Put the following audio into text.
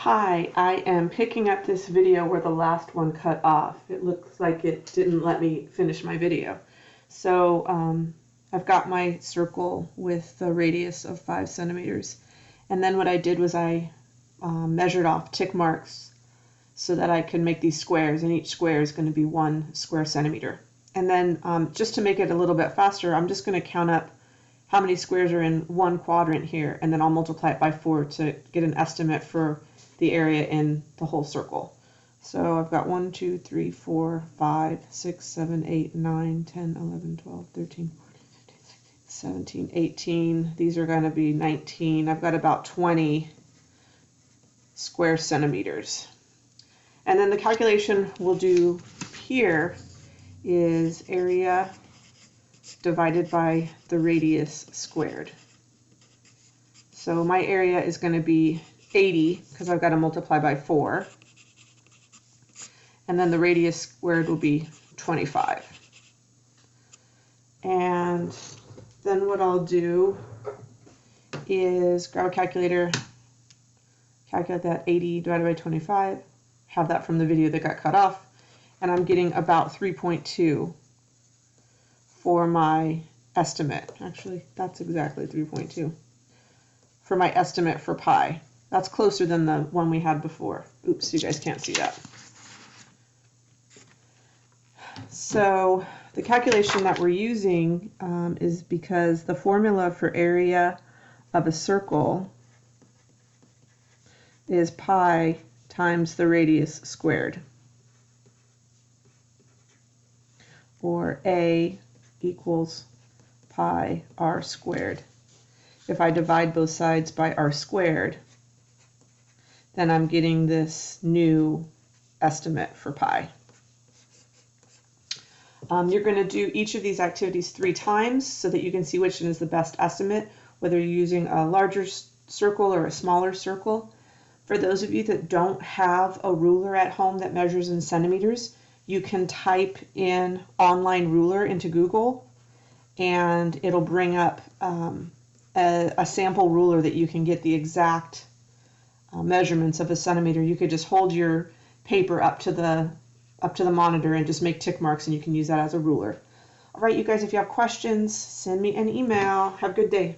Hi, I am picking up this video where the last one cut off. It looks like it didn't let me finish my video. So I've got my circle with the radius of 5 centimeters. And then what I did was I measured off tick marks so that I can make these squares, and each square is going to be 1 square centimeter. And then just to make it a little bit faster, I'm just going to count up how many squares are in one quadrant here, and then I'll multiply it by 4 to get an estimate for the area in the whole circle. So I've got 1, 2, 3, 4, 5, 6, 7, 8, 9, 10, 11, 12, 13, 14, 15, 16, 17, 18. These are going to be 19. I've got about 20 square centimeters. And then the calculation we'll do here is area divided by the radius squared. So my area is going to be 80 because I've got to multiply by 4. And then the radius squared will be 25. And then what I'll do is grab a calculator, calculate that 80 divided by 25, have that from the video that got cut off, and I'm getting about 3.2 for my estimate. Actually, that's exactly 3.2 for my estimate for pi. That's closer than the one we had before. Oops, you guys can't see that. So the calculation that we're using is because the formula for area of a circle is pi times the radius squared, or A equals pi r squared. If I divide both sides by r squared, then I'm getting this new estimate for pi. You're going to do each of these activities 3 times so that you can see which one is the best estimate, whether you're using a larger circle or a smaller circle. For those of you that don't have a ruler at home that measures in centimeters, you can type in online ruler into Google and it'll bring up a sample ruler that you can get the exact measurements of a centimeter. You could just hold your paper up to the monitor and just make tick marks, and you can use that as a ruler. All right, you guys, if you have questions, send me an email. Have a good day.